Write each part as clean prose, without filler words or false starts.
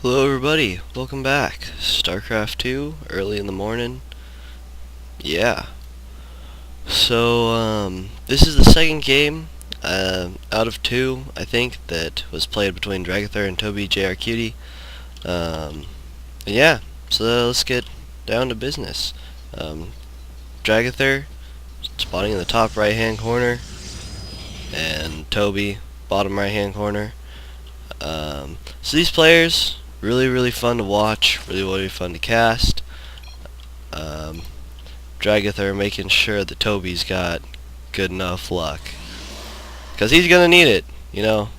Hello everybody, welcome back. Startcraft 2, early in the morning. Yeah. This is the second game out of two, I think, that was played between DragothUr and Tobyjrqt. Yeah, so let's get down to business. DragothUr spawning in the top right hand corner, and Toby bottom right hand corner. So these players, really fun to watch, really fun to cast. DragothUr making sure that Toby's got good enough luck, because he's gonna need it, you know.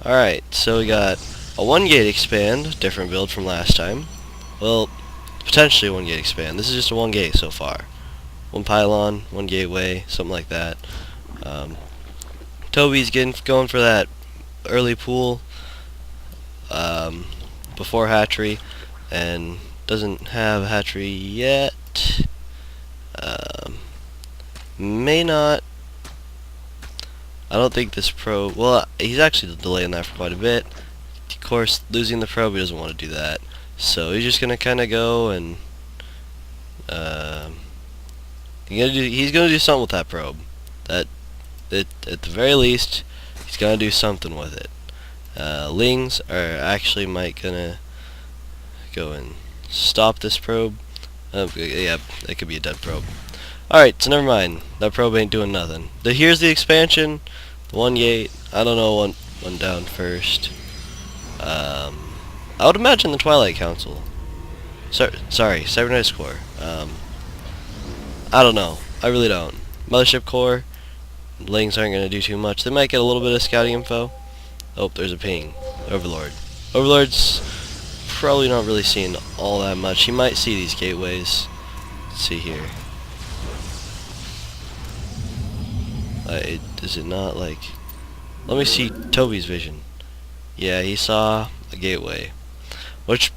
Alright, so we got a 1 gate expand, different build from last time. Well, potentially a 1 gate expand. This is just a 1 gate so far. 1 pylon, 1 gateway, something like that. Toby's going for that early pool before hatchery, and doesn't have hatchery yet. May not. I don't think this probe. Well, he's actually delaying that for quite a bit. Of course, losing the probe, he doesn't want to do that. So he's just gonna kind of go and he's gonna do something with that probe. At the very least, he's gonna do something with it. Lings are actually gonna go and stop this probe. Yeah, it could be a dead probe. Alright, so never mind. That probe ain't doing nothing. Here's the expansion. The 1 gate. I don't know one down first. I would imagine the Twilight Council. Sorry, Cybernetics Core. I don't know. I really don't. Mothership Core. Lings aren't going to do too much. They might get a little bit of scouting info. Oh, there's a ping. Overlord. Overlord's probably not really seeing all that much. He might see these gateways. Let's see here. Is it not like... Let me see Toby's vision. Yeah, he saw a gateway. Which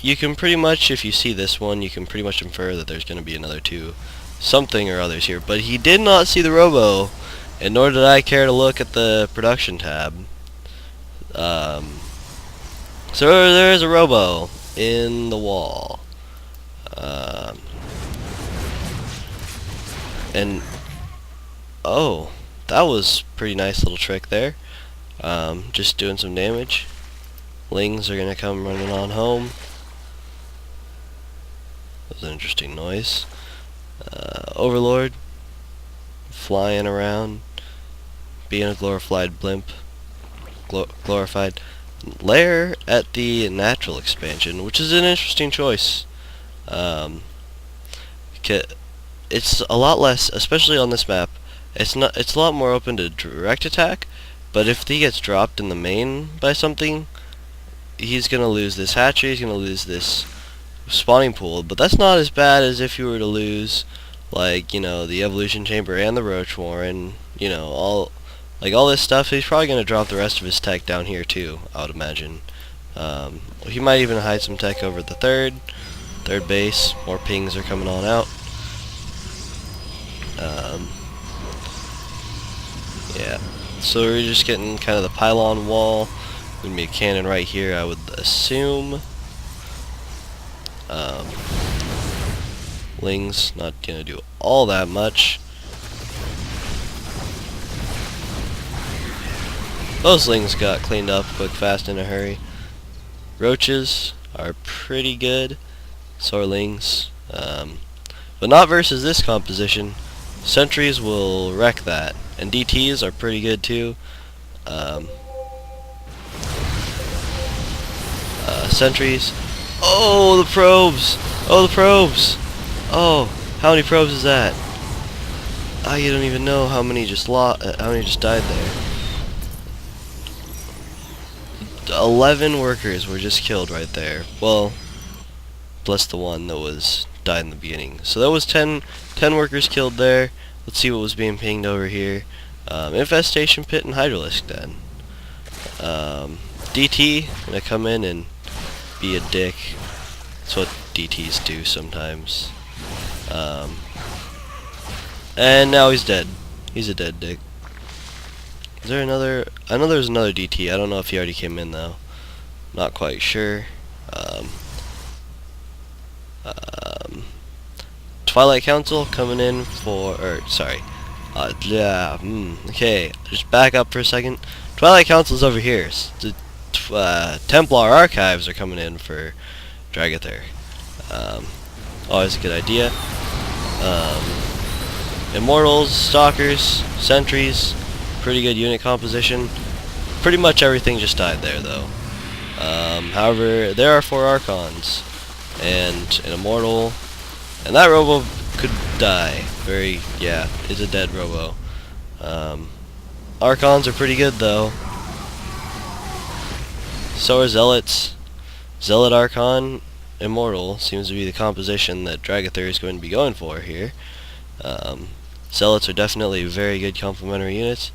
you can pretty much, if you see this one, you can pretty much infer that there's going to be another two something or others here. But he did not see the robo, and nor did I care to look at the production tab. So there is a robo in the wall. And oh, that was pretty nice little trick there. Just doing some damage. Lings are gonna come running on home. That was an interesting noise. Overlord flying around, being a glorified blimp. Glorified lair at the natural expansion, which is an interesting choice. It's a lot less, especially on this map. It's a lot more open to direct attack, but if he gets dropped in the main by something, he's gonna lose this hatchery, he's gonna lose this spawning pool. But that's not as bad as if you were to lose, like, you know, the evolution chamber and the roach warren, you know, all this stuff. He's probably gonna drop the rest of his tech down here too, I would imagine. He might even hide some tech over at the third base. More pings are coming on out. Yeah, so we're just getting kind of the pylon wall. Gonna be a cannon right here, I would assume. Lings not gonna do all that much. Those lings got cleaned up quick, fast, in a hurry. Roaches are pretty good. So are lings. But not versus this composition. Sentries will wreck that. And DTs are pretty good too. Sentries. Oh, the probes! Oh, the probes! Oh, how many probes is that? Oh, you don't even know how many just died there. 11 workers were just killed right there. Well, plus the one that died in the beginning. So that was 10 workers killed there. Let's see what was being pinged over here. Infestation pit and hydralisk then. DT gonna come in and be a dick. That's what DTs do sometimes. And now he's dead. He's a dead dick. Is there another? I know there's another DT. I don't know if he already came in though. Not quite sure. Um, Twilight Council coming in for, okay, just back up for a second. Twilight Council's over here. The Templar Archives are coming in for DragothUr. Always a good idea. Immortals, Stalkers, Sentries, pretty good unit composition. Pretty much everything just died there, though. However, there are 4 Archons and an Immortal, and that Robo could die. It's a dead Robo. Archons are pretty good, though. So are Zealots. Zealot Archon, Immortal seems to be the composition that DragothUr is going to be going for here. Zealots are definitely very good complementary units.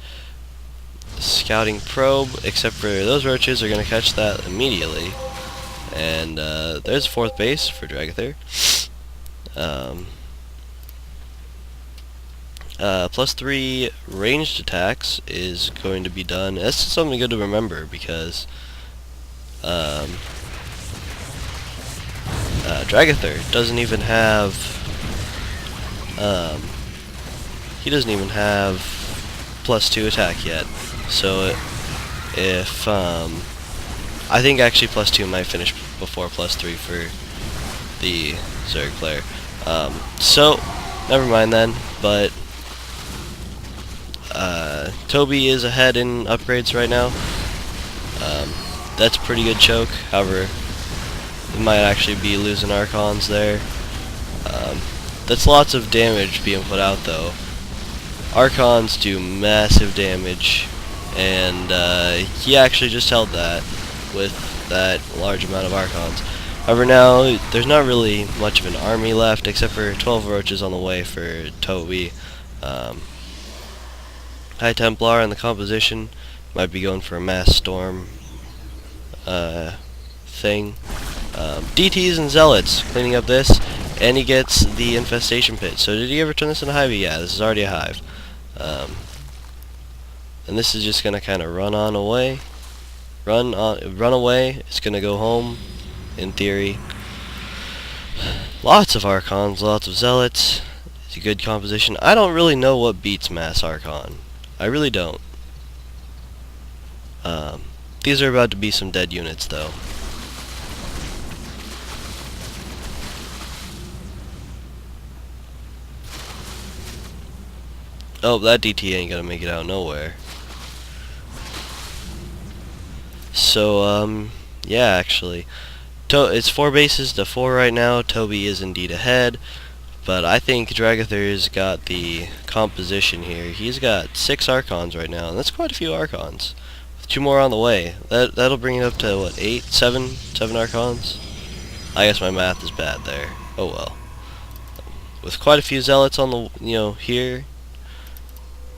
Scouting Probe, except for those roaches, are going to catch that immediately. And there's 4th base for DragothUr. +3 ranged attacks is going to be done. That's something good to remember, because DragothUr doesn't even have +2 attack yet. So if I think actually +2 might finish before +3 for the Zerg player. So never mind then. But Toby is ahead in upgrades right now. That's a pretty good choke. However, we might actually be losing Archons there. That's lots of damage being put out, though. Archons do massive damage, and he actually just held that with that large amount of Archons. However, now there's not really much of an army left, except for 12 roaches on the way for Toby. High Templar in the composition might be going for a mass storm thing. DTs and Zealots cleaning up this, and he gets the infestation pit. So did he ever turn this into a hive? Yeah, this is already a hive. And this is just gonna kind of run away. It's gonna go home, in theory. Lots of Archons, lots of Zealots. It's a good composition. I don't really know what beats mass Archon. I really don't. These are about to be some dead units, though. Oh, that DT ain't gonna make it out nowhere. So, yeah, actually. It's 4 bases to 4 right now. Toby is indeed ahead. But I think DragothUr's got the composition here. He's got 6 Archons right now, and that's quite a few Archons. With 2 more on the way. That'll bring it up to, what, 7 Archons? I guess my math is bad there. Oh well. With quite a few Zealots on the, here,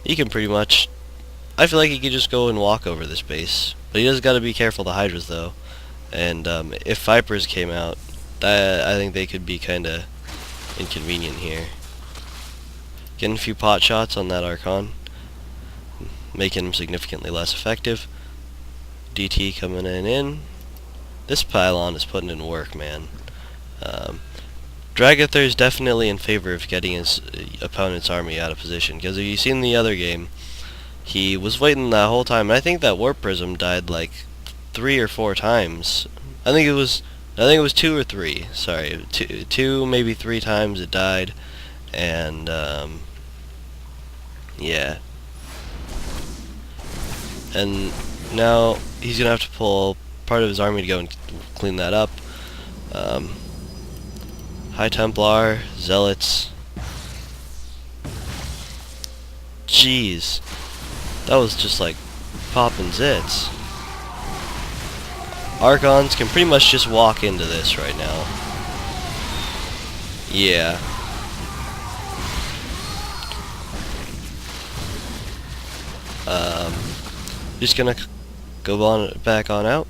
he can pretty much... I feel like he could just go and walk over this base. But he does got to be careful of the Hydras, though. And if Vipers came out, I think they could be kind of inconvenient here. Getting a few pot shots on that Archon, making him significantly less effective. DT coming in. This pylon is putting in work, man. DragothUr is definitely in favor of getting his opponent's army out of position, because if you've seen the other game, he was waiting that whole time, and I think that Warp Prism died like 3 or 4 times. I think it was 2 or 3. Sorry, 2 maybe 3 times it died, and yeah. And now he's gonna have to pull part of his army to go and clean that up. High Templar, Zealots. Jeez, that was just like popping zits. Archons can pretty much just walk into this right now. Yeah. Just gonna go on back on out.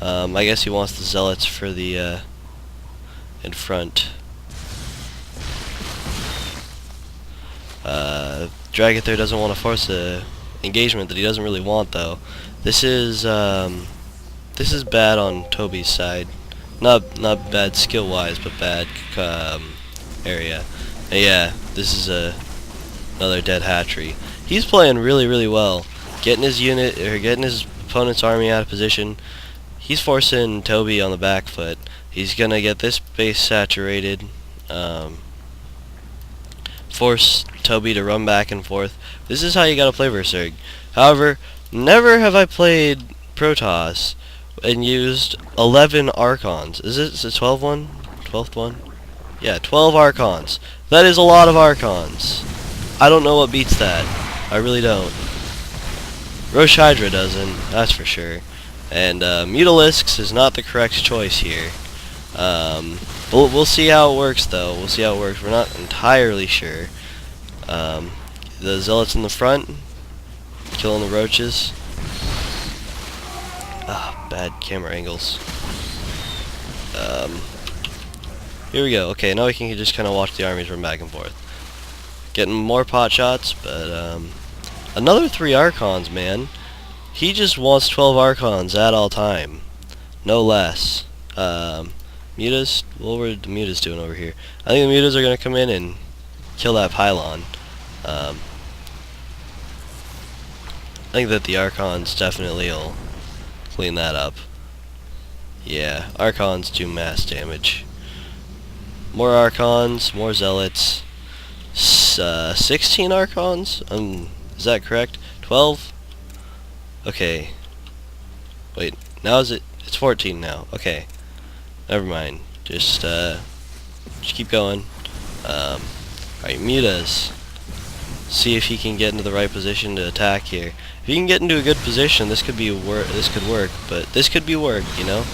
I guess he wants the Zealots for the in front. DragothUr doesn't want to force a engagement that he doesn't really want, though. This is this is bad on Toby's side. Not bad skill wise, but bad area. And yeah, this is another dead hatchery. He's playing really well, getting his unit or getting his opponent's army out of position. He's forcing Toby on the back foot. He's gonna get this base saturated. Force Toby to run back and forth. This is how you gotta play Berserk. However, never have I played Protoss and used 11 Archons. Is it a 12 one? 12th one? Yeah, 12 Archons. That is a lot of Archons. I don't know what beats that. I really don't. Rosh Hydra doesn't, that's for sure. And Mutalisks is not the correct choice here. We'll see how it works, though. We'll see how it works. We're not entirely sure. The Zealots in the front, killing the roaches. Ah, bad camera angles. Here we go. Okay, now we can just kind of watch the armies run back and forth. Getting more pot shots, but another 3 Archons, man. He just wants 12 Archons at all time, no less. Mutas, what were the Mutas doing over here? I think the Mutas are gonna come in and kill that pylon. I think that the Archons definitely will clean that up. Yeah, Archons do mass damage. More Archons, more Zealots. 16 Archons? Is that correct? 12? Okay. Wait, now is it? It's 14 now. Okay. Never mind. Just keep going. Alright, Mutas. See if he can get into the right position to attack here. If he can get into a good position, this could be this could work, but this could be work, you know.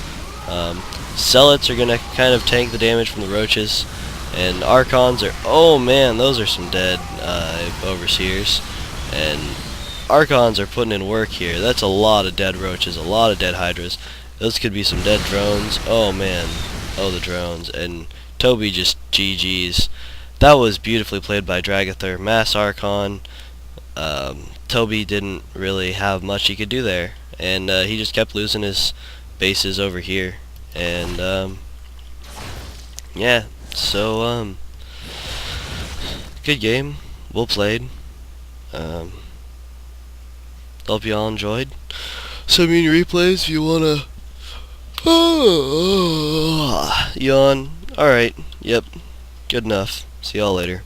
Zealots are gonna kind of tank the damage from the roaches, and Archons are, oh man, those are some dead overseers, and Archons are putting in work here. That's a lot of dead roaches, a lot of dead hydras. Those could be some dead drones. Oh man, oh the drones. And Toby just GG's. That was beautifully played by DragothUr. Mass Archon. Toby didn't really have much he could do there, and he just kept losing his bases over here. And yeah, so good game, well played. Hope you all enjoyed. Send me your replays if you wanna yawn. Alright, yep, good enough. See y'all later.